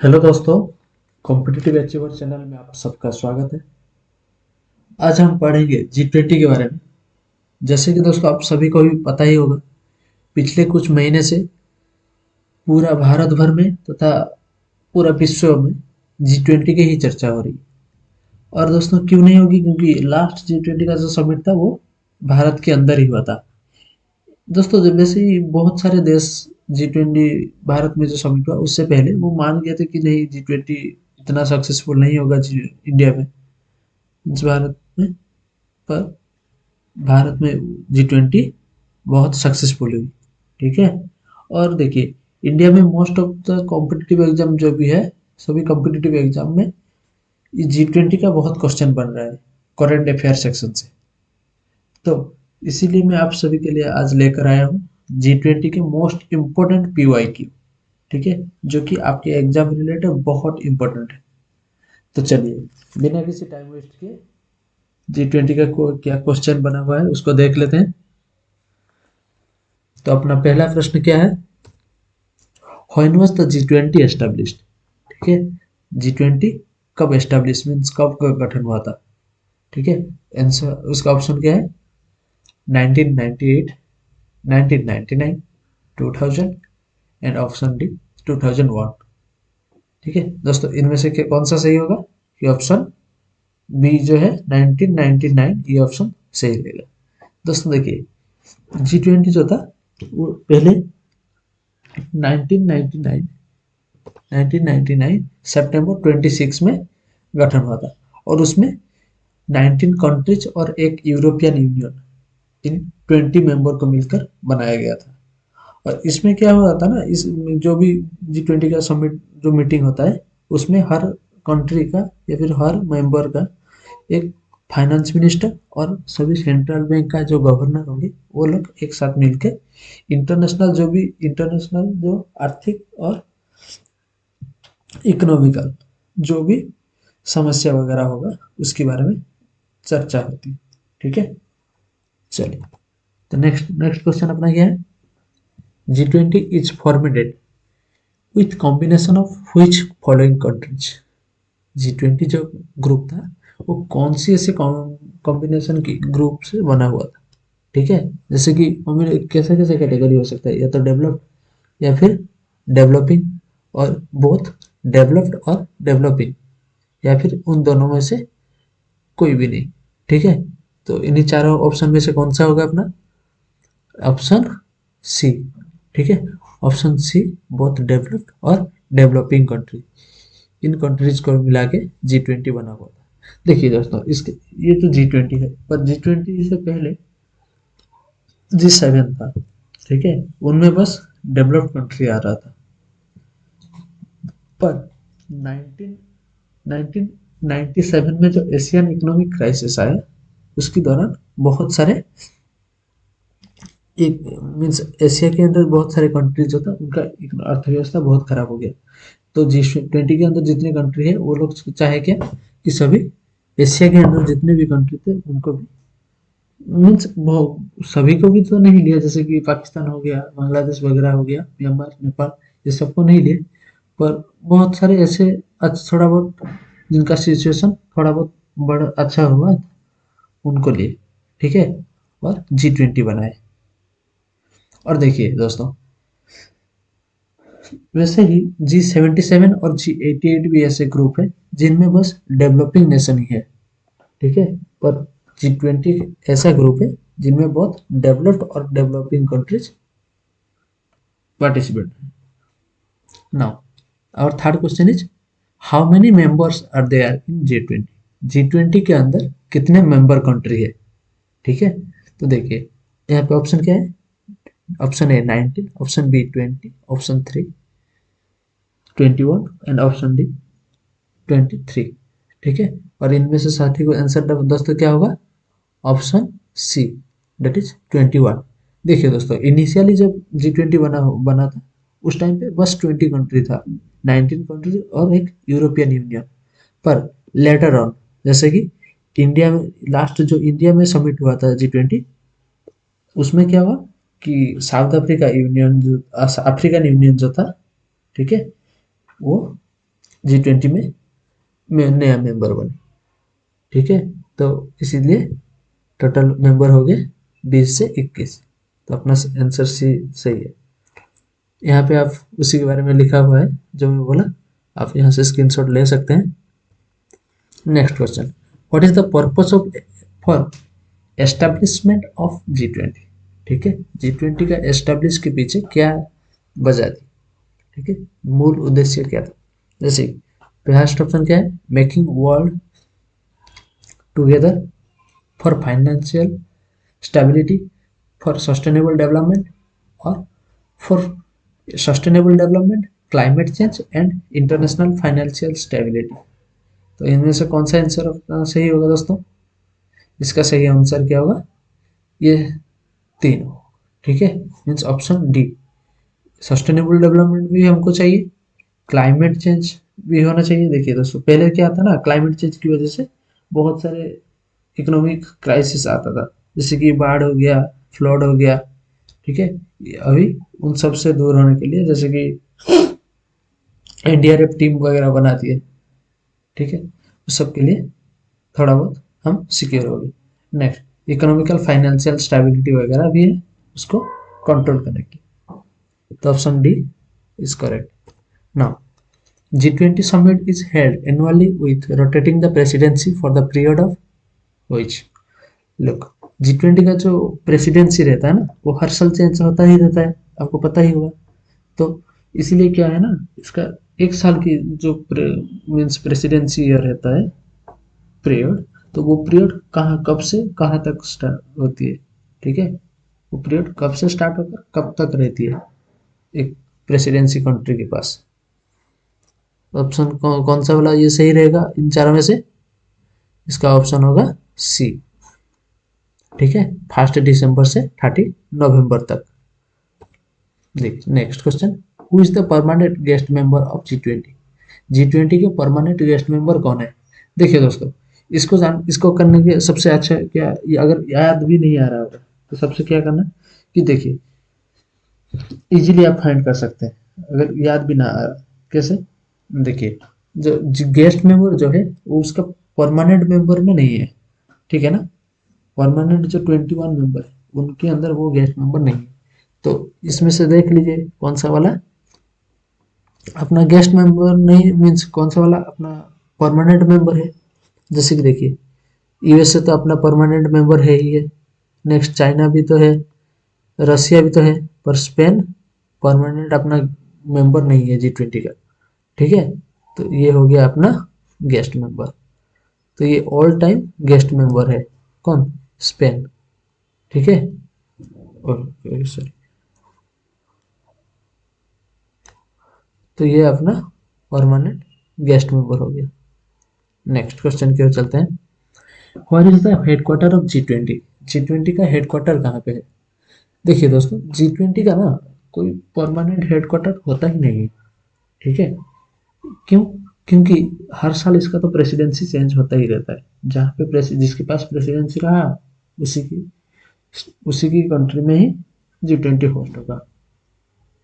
Hello दोस्तों, competitive achiever channel में आप सबका स्वागत है। आज हम पढ़ेंगे G20 के बारे में। जैसे कि दोस्तों आप सभी को भी पता ही होगा, पिछले कुछ महीने से पूरा भारत भर में तथा पूरा विश्व में G20 की ही चर्चा हो रही है। और दोस्तों क्यों नहीं होगी, क्योंकि लास्ट G20 का जो समिट था वो भारत के अंदर ही हुआ था। दोस्तों जब वैसे ही बहुत सारे देश G20 भारत में जो समिट हुआ उससे पहले वो मान गए थे कि नहीं, G20 इतना सक्सेसफुल नहीं होगा इंडिया में, इस भारत में। पर भारत में G20 बहुत सक्सेसफुल हुई। ठीक है। और देखिए, इंडिया में most of the competitive exam जो भी है, सभी कॉम्पिटिटिव एग्जाम में G20 का बहुत क्वेश्चन बन रहा है करंट अफेयर सेक्शन से। तो इसीलिए मैं आप सभी के लिए आज लेकर आया हूँ G20 के मोस्ट इम्पोर्टेंट PYQ। ठीक है, जो कि आपके एग्जाम रिलेटेड बहुत इंपॉर्टेंट है। तो चलिए, बिना किसी टाइम वेस्ट किए G20 का क्या क्वेश्चन बना हुआ है उसको देख लेते हैं। तो अपना पहला प्रश्न क्या है? When was the G20 established? ठीक है, G20 कब एस्टेब्लिश मीन्स कब का गठन हुआ था? ठीक है, आंसर उसका ऑप्शन क्या है? 1998, 1999, 2000 एंड ऑप्शन डी 2001। ठीक है दोस्तों, इनमें से कौन सा सही होगा? ये ऑप्शन बी जो है 1999, ये ऑप्शन सही रहेगा। दोस्तों देखिए, G20 जो था वो पहले 1999 1999 सितंबर 26 में गठन हुआ था। और उसमें 19 कंट्रीज और एक यूरोपियन यूनियन, इन 20 मेंबर को मिलकर बनाया गया था। और इसमें क्या हुआ था ना, इस जो भी G20 का समिट जो मीटिंग होता है उसमें हर कंट्री का या फिर हर मेंबर का एक फाइनेंस मिनिस्टर और सभी सेंट्रल बैंक का जो गवर्नर होंगे वो लोग एक साथ मिलकर इंटरनेशनल जो आर्थिक और इकोनॉमिकल जो भी समस्या वगैरह होगा उसके बारे में चर्चा होती है। ठीक है, चलिए। तो नेक्स्ट नेक्स्ट क्वेश्चन अपना क्या है? G20 is formatted with combination of which following countries? G20 जो ग्रुप था वो कौन सी ऐसे कॉम्बिनेशन की ग्रुप से बना हुआ था? ठीक है, जैसे कि हमें कैसे कैसे कैटेगरी हो सकता है, या तो डेवलप्ड या फिर डेवलपिंग, और बोथ डेवलप्ड और डेवलपिंग, या फिर उन दोनों में से कोई भी नहीं। ठीक है, तो इन्हीं चारों ऑप्शन में से कौन सा होगा अपना? Option C. ठीक है, ऑप्शन सी, बोथ डेवलप्ड और डेवलपिंग कंट्री, इन कंट्रीज को मिला के G20 बना हुआ था। देखिए दोस्तों, इसके ये तो G20 है, पर G20 से पहले G7 था। ठीक है, उनमें बस डेवलप्ड कंट्री आ रहा था। पर 19 1997 में जो एशियन इकोनॉमिक क्राइसिस आया उसके दौरान बहुत सारे एक मीन्स एशिया के अंदर बहुत सारे कंट्रीज जो था उनका अर्थव्यवस्था बहुत खराब हो गया। तो G20 के अंदर जितने कंट्री है वो लोग चाहे क्या कि सभी एशिया के अंदर जितने भी कंट्री थे उनको भी मीन्स सभी को भी तो नहीं लिया, जैसे कि पाकिस्तान हो गया, बांग्लादेश वगैरह हो गया, म्यांमार, नेपाल, ये सबको नहीं लिए। पर बहुत सारे ऐसे थोड़ा बहुत जिनका सिचुएशन थोड़ा बहुत बड़ा अच्छा हुआ उनको लिए। ठीक है, और G20 बनाए। और देखिए दोस्तों, वैसे ही G77 और G88 भी ऐसे ग्रुप है जिनमें बस डेवलपिंग नेशन ही है। ठीक है, पर G20 ऐसा ग्रुप है जिनमें बहुत डेवलप्ड और डेवलपिंग कंट्रीज पार्टिसिपेट है। नाउ और third question is, how many members are there in G20? G20 के अंदर कितने मेंबर कंट्री है? ठीक है, तो देखिए यहाँ पे ऑप्शन क्या है? Option A 19, option B 20, option three 21 and option D 23। ठीक है, और इनमें से साथी को आंसर दोस्तों क्या होगा? Option C, that is 21। देखिए दोस्तों, इनिशियली जब G20 बना था उस टाइम पे बस 20 कंट्री था, 19 कंट्री और एक यूरोपियन यूनियन। पर लेटर ऑन, जैसे कि इंडिया में लास्ट जो इंडिया में समिट हुआ था G20, उसमें क्या हुआ कि साउथ अफ्रीका यूनियन जो अफ्रीकन यूनियन जो था, ठीक है, वो G20 में नया मेंबर बने। ठीक है, तो इसीलिए टोटल मेंबर हो गए 20 से 21। तो अपना आंसर सी सही है। यहाँ पे आप उसी के बारे में लिखा हुआ है जो मैं बोला, आप यहाँ से स्क्रीनशॉट ले सकते हैं। Next question, what is the purpose of for establishment of G20? ठीक है, G20 का एस्टेब्लिश के पीछे क्या वजह थी? ठीक है, मूल उद्देश्य क्या था? जैसे फर्स्ट ऑप्शन क्या है, making world together for financial stability, for sustainable development, और for sustainable development, climate change and international financial stability. तो इनमें से कौन सा आंसर सही होगा दोस्तों? इसका सही आंसर क्या होगा? ये तीनों। ठीक है, means option D, sustainable development भी हमको चाहिए, क्लाइमेट चेंज भी होना चाहिए। देखिए दोस्तों, पहले क्या था ना, क्लाइमेट चेंज की वजह से बहुत सारे इकोनॉमिक क्राइसिस आता था, जैसे कि बाढ़ हो गया, फ्लड हो गया। ठीक है, अभी उन सब से दूर होने के लिए जैसे कि एनडीआरएफ टीम वगैरह बनाती है। ठीक है, उस सब के लिए थोड़ा बहुत हम सिक्योर हो गए। नेक्स्ट, इकोनॉमिकल फाइनेंशियल स्टेबिलिटी वगैरह भी है, उसको कंट्रोल करने के लिए। तो option D is correct. Now G20 summit is held annually with rotating the presidency for the period of which? Look, G20 का जो प्रेसिडेंसी रहता है ना, वो हर साल चेंज होता ही रहता है, आपको पता ही होगा। तो इसीलिए क्या है ना, इसका एक साल की जो मीन्स प्रेसिडेंसी ईयर रहता है पीरियड, तो वो पीरियड कहाँ कब से कहाँ तक स्टार्ट होती है? ठीक है, वो पीरियड कब से स्टार्ट होकर कब तक रहती है एक प्रेसिडेंसी कंट्री के पास? ऑप्शन कौन सा वाला ये सही रहेगा इन चारों में से? इसका ऑप्शन होगा सी। ठीक है, 1 दिसंबर से 30 नवंबर तक। देखिए next question, who is the permanent guest member of G20? G20 के परमानेंट गेस्ट मेंबर कौन है? देखिए दोस्तों, इसको करने के सबसे अच्छा क्या, अगर याद भी नहीं आ रहा होगा तो सबसे क्या करना कि देखिए, इजीली आप फाइंड कर सकते हैं अगर याद भी ना आ रहा। कैसे? देखिए, जो गेस्ट मेंबर जो है वो उसका परमानेंट मेंबर में नहीं है। ठीक है ना, परमानेंट जो 21 मेंबर है उनके अंदर वो गेस्ट मेंबर नहीं है। तो इसमें से देख लीजिए कौन सा वाला अपना गेस्ट मेंबर नहीं, मीन्स कौन सा वाला अपना परमानेंट मेंबर है। जैसे कि देखिए, यूएसए तो अपना परमानेंट मेंबर है ही है। नेक्स्ट चाइना भी तो है, रसिया भी तो है, पर स्पेन परमानेंट अपना मेंबर नहीं है G20 का। ठीक है, तो ये हो गया अपना गेस्ट मेंबर। तो ये ऑल टाइम गेस्ट मेंबर है कौन? स्पेन। ठीक है, और सॉरी, तो ये अपना परमानेंट गेस्ट मेंबर हो गया। नेक्स्ट क्वेश्चन की ओर चलते हैं, what is the headquarter of G20? G20 का हेडक्वार्टर कहाँ पे है? देखिए दोस्तों, G20 का ना कोई परमानेंट हेडक्वार्टर होता ही नहीं है। ठीक है, क्यों? क्योंकि हर साल इसका तो प्रेसिडेंसी चेंज होता ही रहता है। जहाँ पे जिसके पास प्रेसिडेंसी रहा उसी की कंट्री में ही G20 होस्ट होगा।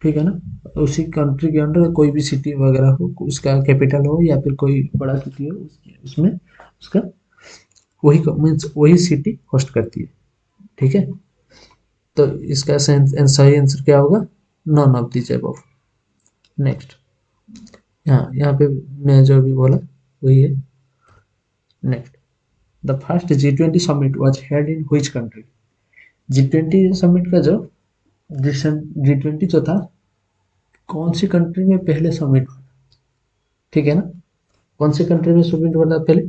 ठीक है ना, उसी कंट्री के अंडर कोई भी सिटी वगैरह हो, उसका कैपिटल हो या फिर कोई बड़ा सिटी हो, उसमें उसका वही मीन्स वही सिटी होस्ट करती है। ठीक है, तो इसका सही आंसर क्या होगा? None of this above. Next, यहाँ पे मैं जो भी बोला वही है। Next, the first G20 summit was held in which country? G20 summit का जो G20 जो था, कौन सी कंट्री में पहले समिट हुआ? ठीक है ना, कौन सी कंट्री में समिट हुआ था पहले?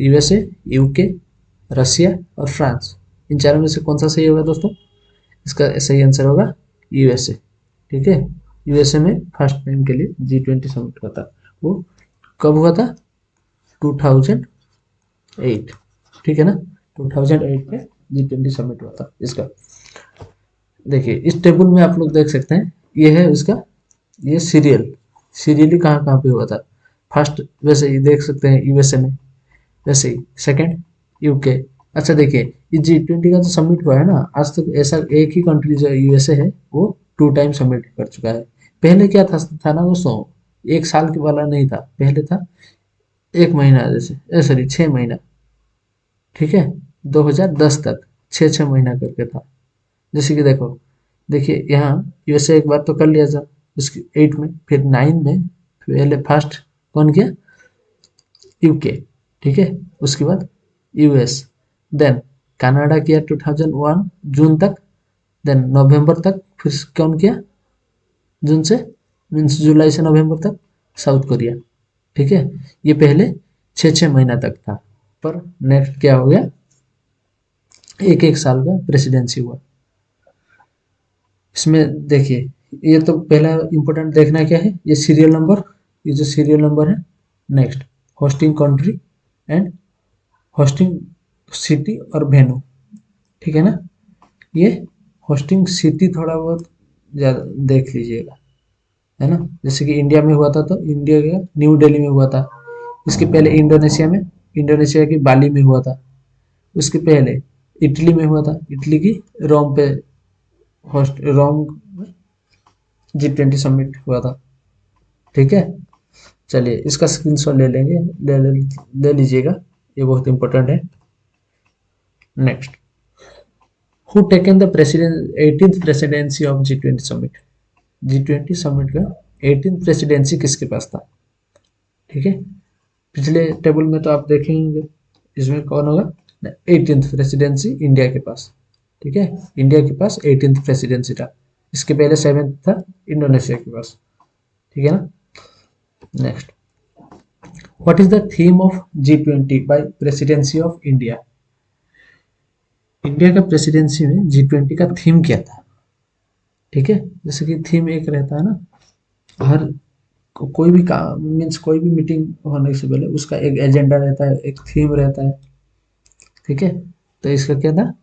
यूएसए, यूके, रसिया और फ्रांस। इन चारों में से कौन सा सही होगा दोस्तों? इसका सही आंसर होगा यूएसए। ठीक है, यूएसए में फर्स्ट टाइम के लिए G20 समिट हुआ था। वो कब हुआ था? 2008। ठीक है ना, 2008 में G20 समिट हुआ था इसका। देखिए इस टेबल में आप लोग देख सकते हैं, ये है इसका, ये सीरियली कहाँ कहाँ पे हुआ था। फर्स्ट वैसे ही देख सकते हैं यूएसए में, वैसे ही सेकंड यूके। अच्छा देखिए, ये G20 का जो समिट हुआ है ना, आज तक ऐसा एक ही कंट्री जो यूएसए है वो 2 टाइम समिट कर चुका है। पहले क्या था ना दोस्तों, एक साल के वाला नहीं था, पहले था एक महीना, जैसे सॉरी 6 महीना, ठीक है, 2010 तक 6 6 महीना करके था। जैसे कि देखो, देखिए यहाँ यूएसए एक बार तो कर लिया था उसकी 8 में, फिर 9 में पहले फर्स्ट कौन किया, यूके, ठीक है, उसके बाद यूएस, देन कनाडा किया 2001 जून तक, देन नवंबर तक फिर कौन किया, जून से मीन्स जुलाई से नवंबर तक साउथ कोरिया, ठीक है। ये पहले 6 6 महीना तक था, पर नेक्स्ट क्या हो गया, एक एक साल का प्रेसिडेंसी हुआ। इसमें देखिए, ये तो पहला इंपॉर्टेंट देखना क्या है, ये सीरियल नंबर, ये जो सीरियल नंबर है, next hosting country and hosting city और वेन्यू, ठीक है ना। ये होस्टिंग सिटी थोड़ा बहुत ज़्यादा देख लीजिएगा, है ना। जैसे कि इंडिया में हुआ था तो इंडिया का न्यू दिल्ली में हुआ था, इसके पहले इंडोनेशिया में, इंडोनेशिया की बाली में हुआ था, उसके पहले इटली में हुआ था, इटली की रोम पे, होस्ट रोम G20 समिट हुआ था, ठीक है। चलिए इसका स्क्रीनशॉट ले लेंगे, ले लीजिएगा, ये बहुत इंपॉर्टेंट है। Next, who taken the president 18th presidency of G20 summit, G20 summit का 18th प्रेसिडेंसी किसके पास था, ठीक है। पिछले टेबल में तो आप देखेंगे, इसमें कौन होगा, 18th प्रेसिडेंसी इंडिया के पास, ठीक है, इंडिया के पास 18th प्रेसिडेंसी था, इसके पहले 7th था इंडोनेशिया के पास, ठीक है ना। Next, what is the theme of G20 by presidency of India, India का प्रेसिडेंसी में G20 का थीम क्या था, ठीक है। जैसे कि थीम एक रहता है ना, हर कोई भी काम मीन्स कोई भी मीटिंग होने से पहले उसका एक एजेंडा रहता है, एक थीम रहता है, ठीक है। तो इसका क्या था,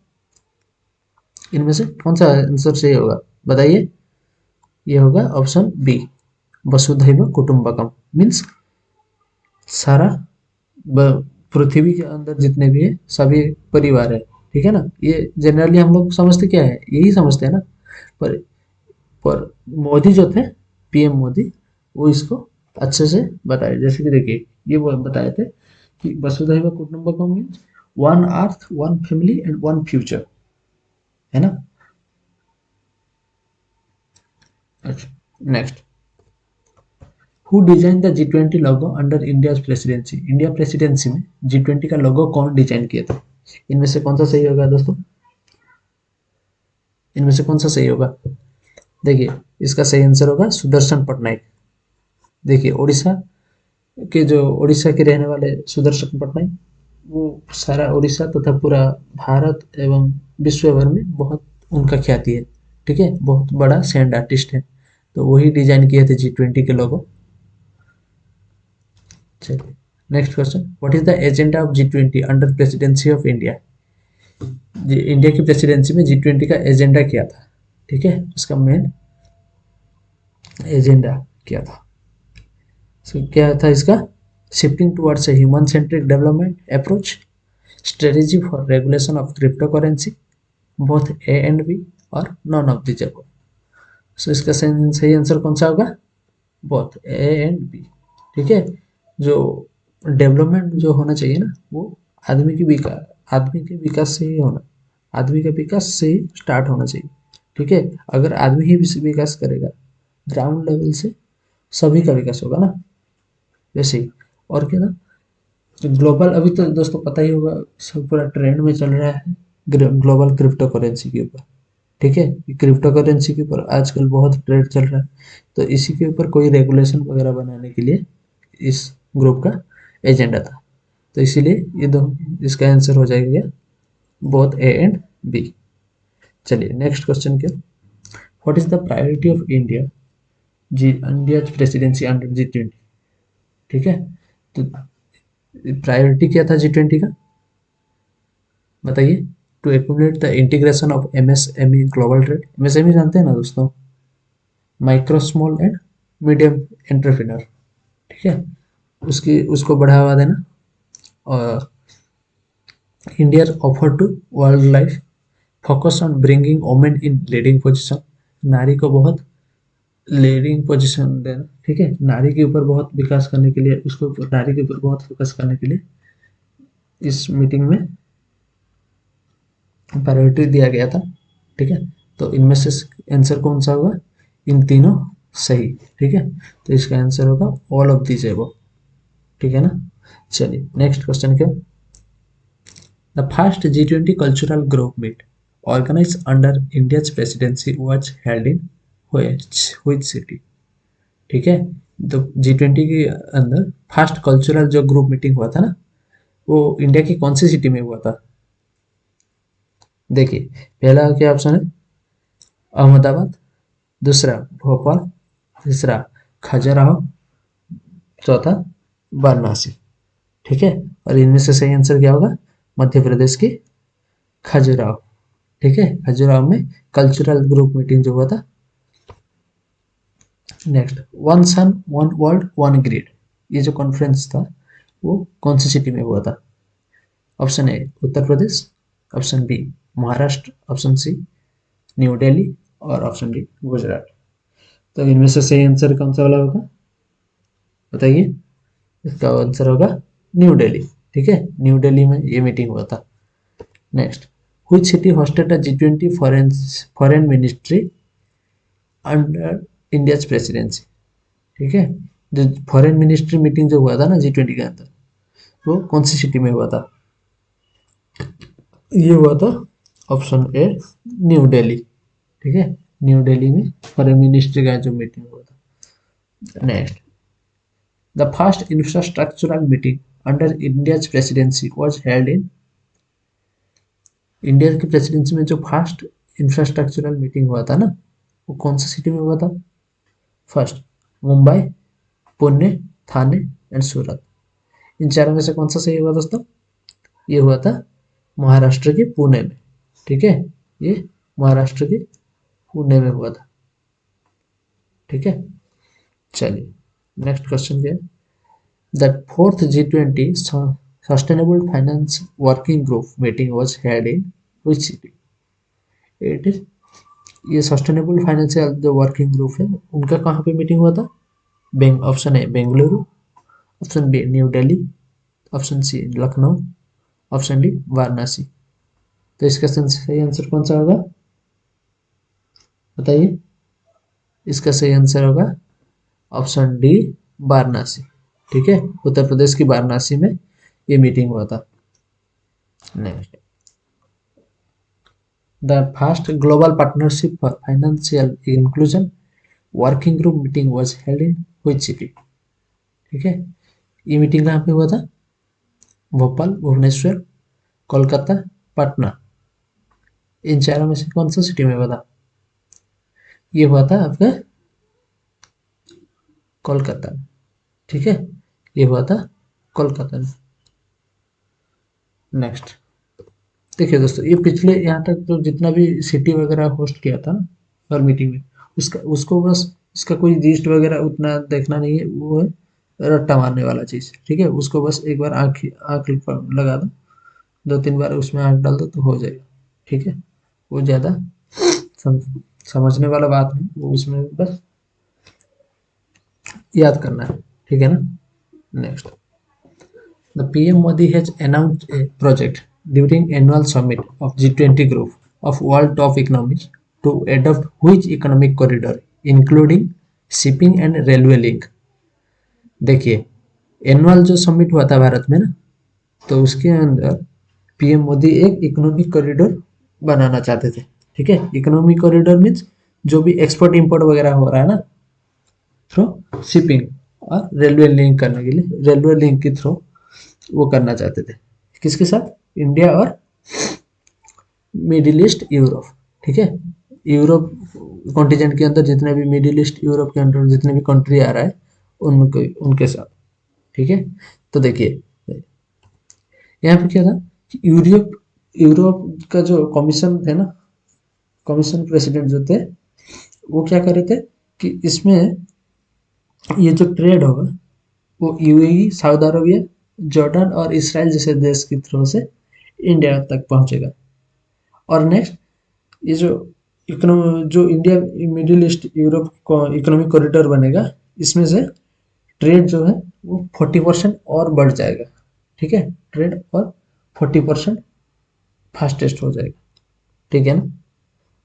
इनमें से कौन सा आंसर सही होगा बताइए, ये होगा ऑप्शन बी, वसुधैव कुटुंबकम, मीन्स सारा पृथ्वी के अंदर जितने भी है सभी परिवार है, ठीक है ना। ये जनरली हम लोग समझते क्या है, यही समझते हैं ना, पर पर मोदी जो थे, पीएम मोदी, वो इसको अच्छे से बताए। जैसे कि देखिए, ये वो बताए थे कि वसुधैव कुटुंबकम means one earth one family and one future, है ना। अच्छा, next, who design the G20 logo under India presidency, India presidency में G20 का लोगो कौन डिजाइन किया था, इनमें से कौन सा सही होगा दोस्तों, इनमें से कौन सा सही होगा, देखिए इसका सही आंसर होगा सुदर्शन पटनायक। देखिए उड़ीसा के जो उड़ीसा के रहने वाले सुदर्शन पटनायक, वो सारा उड़ीसा तथा पूरा भारत एवं विश्व भर में बहुत उनका ख्याति है, ठीक है, बहुत बड़ा सैंड आर्टिस्ट है, तो वही डिजाइन किए थे G20 के लोगो। चलिए next question, what is the agenda of G20 under presidency of India, India की प्रेसिडेंसी में G20 का एजेंडा क्या था, ठीक है, उसका मेन एजेंडा क्या था। So, क्या था इसका, shifting towards a human centric development approach, strategy for regulation of crypto currency, both A and B और नॉन ऑफ द जब। सो इसका सही आंसर कौन सा होगा, बोथ ए एंड बी, ठीक है। जो डेवलपमेंट जो होना चाहिए ना, वो आदमी के विकास से ही होना, आदमी का विकास से ही स्टार्ट होना चाहिए, ठीक है। अगर आदमी ही विकास करेगा ग्राउंड लेवल से, सभी का विकास होगा ना, वैसे ही। और क्या ना, ग्लोबल अभी तो दोस्तों पता ही होगा, सब पूरा ट्रेंड में चल रहा है ग्लोबल क्रिप्टो करेंसी के ऊपर, ठीक है। क्रिप्टो करेंसी के ऊपर आजकल बहुत ट्रेंड चल रहा है, तो इसी के ऊपर कोई रेगुलेशन वगैरह बनाने के लिए इस ग्रुप का एजेंडा था, तो इसीलिए ये दो, इसका आंसर हो जाएगा बोथ ए एंड बी। चलिए नेक्स्ट क्वेश्चन क्या, what is the priority of India presidency under G20, ठीक है। तो प्रायोरिटी क्या था G20 का, बताइए, to accumulate the integration of MSME global trade, MSME जानते हैं ना दोस्तों, micro small and medium entrepreneur, ठीक है, उसकी उसको बढ़ावा देना। और India offer to world life, focus on bringing women in leading position, नारी को बहुत लीडिंग पोजीशन देना, ठीक है, नारी के ऊपर बहुत विकास करने के लिए, उसको नारी के ऊपर बहुत फोकस करने के लिए इस मीटिंग में प्रायोरिटी दिया गया था, ठीक है। तो इनमें से आंसर कौन सा होगा, इन तीनों सही, ठीक है। तो इसका आंसर होगा ऑल ऑफ दीज एबव, ठीक है ना। चलिए नेक्स्ट क्वेश्चन क्या, the first G20 cultural group meet organized under India's presidency was held in which city, ठीक है। तो G20 के अंदर फर्स्ट कल्चरल जो ग्रुप मीटिंग हुआ था ना, वो इंडिया की कौन सी सिटी में हुआ था। देखिए पहला क्या ऑप्शन है, अहमदाबाद, दूसरा भोपाल, तीसरा खजुराहो, चौथा वाराणसी, ठीक है। और इनमें से सही आंसर क्या होगा, मध्य प्रदेश की खजुराहो, ठीक है। खजुराहो में कल्चरल ग्रुप मीटिंग जो हुआ था। Next, one sun one world one grid, ये जो कॉन्फ्रेंस था वो कौन सी सिटी में हुआ था। Option A Uttar Pradesh, option B Maharashtra, option C new Delhi और ऑप्शन डी गुजरात। तो इनमें से सही आंसर कौन सा वाला होगा बताइए। इसका आंसर होगा न्यू दिल्ली, ठीक है। न्यू दिल्ली में ये मीटिंग हुआ था। Next, which city hosted a G20 foreign ministry under India's presidency, ठीक है। जो फॉरेन मिनिस्ट्री मीटिंग जो हुआ था ना G20 के अंदर, वो कौन सी सिटी में हुआ था। ये हुआ था ऑप्शन ए न्यू दिल्ली, ठीक है। न्यू दिल्ली में फॉरेन मिनिस्ट्री का जो मीटिंग हुआ था। Next, the first infrastructural meeting under India's presidency was held in, India की प्रेसिडेंसी में जो फर्स्ट इंफ्रास्ट्रक्चरल मीटिंग हुआ था ना, वो कौन सी सिटी में हुआ था। First Mumbai, Pune, Thane and Surat. इन चारों में से कौन सा सही हुआ दोस्तों, ये हुआ था महाराष्ट्र के पुणे में, ठीक है। ये महाराष्ट्र के पुणे में हुआ था, ठीक है। चलिए नेक्स्ट क्वेश्चन क्या है, the fourth G20 sustainable finance working group meeting was held in which city. It is, ये सस्टेनेबल फाइनेंशियल जो वर्किंग ग्रुप है उनका कहाँ पे मीटिंग हुआ था। Option A Bengaluru, option B new Delhi, option C Lucknow, option D Varanasi. तो इसका सही आंसर कौन सा होगा बताइए। इसका सही आंसर होगा ऑप्शन डी वाराणसी, ठीक है। उत्तर प्रदेश की वाराणसी में ये मीटिंग हुआ था। Next, the first global partnership for financial inclusion working group meeting was held in which city, ठीक है। ये मीटिंग कहाँ पे हुआ था, भोपाल, भुवनेश्वर, कोलकाता, पटना। इन चारों में से कौन सा सिटी में हुआ था। ये हुआ था आपका कोलकाता में, ठीक है। ये हुआ था कोलकाता में। नेक्स्ट, देखिए दोस्तों, ये पिछले यहाँ तक तो जितना भी सिटी वगैरह होस्ट किया था हर मीटिंग में, उसका उसको बस इसका कोई लिस्ट वगैरह उतना देखना नहीं है, वो है रट्टा मारने वाला चीज़, ठीक है। उसको बस एक बार आँख आँख लगा दो, दो तीन बार उसमें आँख डाल दो तो हो जाएगा, ठीक है। वो ज़्यादा सम, समझने वाला बात नहीं, वो उसमें बस याद करना है, ठीक है ना। Next, the PM Modi has announced a project during annual summit of G20 group of world top economies to adopt which economic corridor including shipping and railway link। देखिए एनुअल जो समिट हुआ था भारत में ना, तो उसके अंदर PM मोदी एक इकोनॉमिक कॉरिडोर बनाना चाहते थे, ठीक है। इकोनॉमिक कॉरिडोर मीन्स जो भी एक्सपोर्ट इंपोर्ट वगैरह हो रहा है ना, थ्रू शिपिंग और रेलवे लिंक करने के लिए, रेलवे लिंक के थ्रू वो करना चाहते थे, किसके साथ, इंडिया और मिडिल ईस्ट यूरोप, ठीक है। यूरोप कॉन्टिजेंट के अंदर जितने भी मिडिल ईस्ट यूरोप के अंदर जितने भी कंट्री आ रहा है उनके साथ, ठीक है। तो देखिए यहाँ पे क्या था कि यूरोप यूरोप का जो कमीशन थे ना, कमीशन प्रेसिडेंट जो थे, वो क्या कर रहे थे कि इसमें ये जो ट्रेड होगा वो UAE, सऊदी अरबिया, जॉर्डन और इसराइल जैसे देश की थ्रू से इंडिया तक पहुंचेगा। और नेक्स्ट, ये जो जो India middle east Europe economic corridor बनेगा, इसमें से ट्रेड जो है वो 40% और बढ़ जाएगा। ठीक है, ट्रेड और 40% फास्टेस्ट हो जाएगा। ठीक है ना।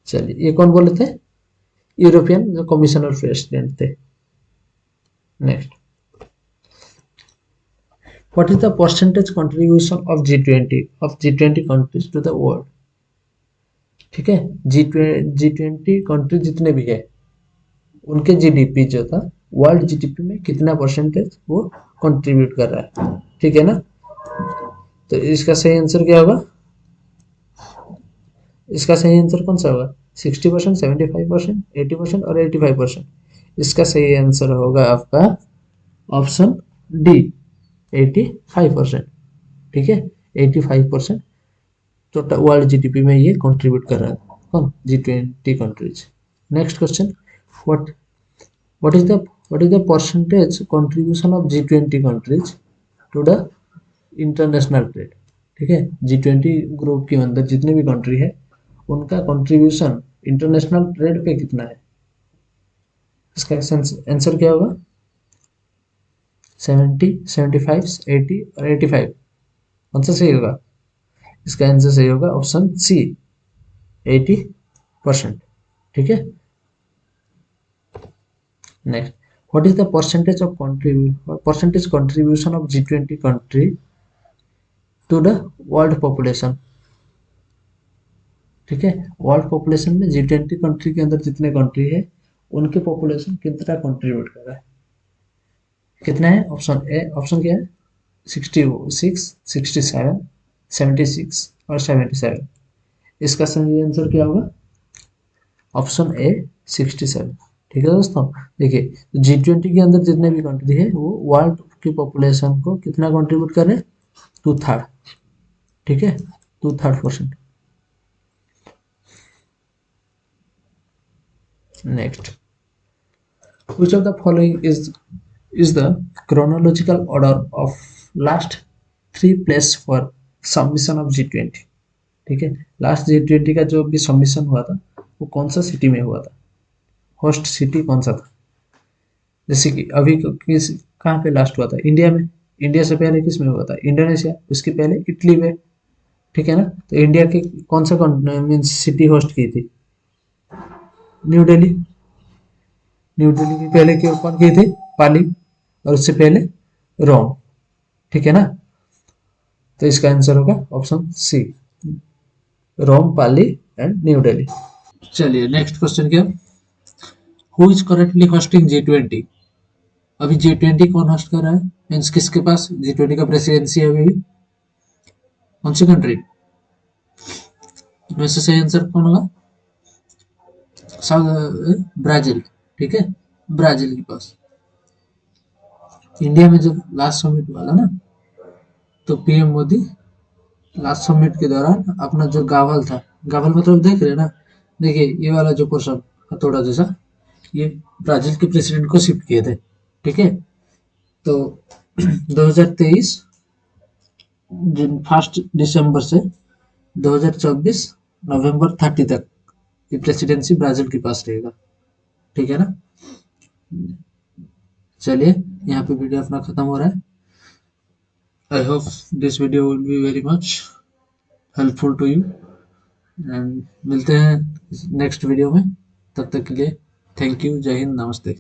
चलिए, ये कौन बोले थे? यूरोपियन जो कमिश्नर प्रेसिडेंट थे। Next, what is the percentage contribution of G20 countries to the world? ठीक है, G20 कंट्री जितने भी है उनके जीडीपी जो था, वर्ल्ड जीडीपी में कितना परसेंटेज वो कंट्रीब्यूट कर रहा है। ठीक है ना। तो इसका सही आंसर क्या होगा? इसका सही आंसर कौन सा होगा? 60%, 75%, 80% और 85%। इसका सही आंसर होगा आपका ऑप्शन डी, 85%। ठीक है, 85% टोटल वर्ल्ड जीडीपी में ये कंट्रीब्यूट कर रहा है। कौन? G20 countries. Next question, what what is the what is the percentage contribution of G20 countries to the international trade? ठीक है, G20 ग्रुप के अंदर जितने भी कंट्री है उनका कंट्रीब्यूशन इंटरनेशनल ट्रेड पे कितना है? इसका आंसर क्या होगा? 70, 75, 80 और 85। कौन सा सही होगा? इसका आंसर सही होगा ऑप्शन सी, 80%। ठीक है। Next, what is the percentage contribution of G20 country to the world population? ठीक है, वर्ल्ड पॉपुलेशन में G20 कंट्री के अंदर जितने कंट्री है उनके पॉपुलेशन कितना कंट्रीब्यूट कर रहा है? कितना है? ऑप्शन क्या है? 66, 67, 76 और 77। इसका सही आंसर क्या होगा? Option A, 67। ठीक है दोस्तों, देखिए G20 के अंदर जितने भी कंट्री है वो वर्ल्ड की पॉपुलेशन को कितना कंट्रीब्यूट कर रहे हैं? 2/3। ठीक है, 2/3%। Next, which of the following is the chronological order of last 3 place for submission of G20? ठीक है, लास्ट G20 का जो भी सबमिशन हुआ था वो कौन सा सिटी में हुआ था? होस्ट सिटी कौन सा था? जैसे कि अभी किस कहाँ पे लास्ट हुआ था? इंडिया में। इंडिया से पहले किस में हुआ था? इंडोनेशिया। उसके पहले इटली में। ठीक है ना। तो इंडिया की कौन सा मीन्स सिटी होस्ट की थी? न्यू दिल्ली। न्यू दिल्ली की पहले क्यों कौन की थी? पाली। और उससे पहले रोम। ठीक है ना। तो इसका आंसर होगा option C, Rome, Bali and new Delhi. चलिए, नेक्स्ट क्वेश्चन क्या? Who is currently hosting G20? अभी G20 कौन होस्ट कर रहा है? मीन्स किसके पास G20 का प्रेसिडेंसी है अभी भी? कौन सी कंट्री? वैसे सही आंसर कौन होगा? ब्राजील। ठीक है, ब्राजील के पास। इंडिया में जब लास्ट समिट हुआ था ना, तो पीएम मोदी लास्ट समिट के दौरान अपना जो गावल था, गावल मतलब देख रहे हैं ना, देखिए ये वाला जो पोर्शन हथौड़ा जैसा, ये ब्राजील के प्रेसिडेंट को शिफ्ट किए थे। ठीक है, तो 2023 1 दिसंबर से 2024 नवंबर 30 तक ये प्रेसिडेंसी ब्राजील के पास रहेगा। ठीक है ना। चलिए, यहाँ पे वीडियो अपना खत्म हो रहा है। I hope this video will be very much helpful to you, and मिलते हैं नेक्स्ट वीडियो में। तब तक के लिए थैंक यू, जय हिंद, नमस्ते।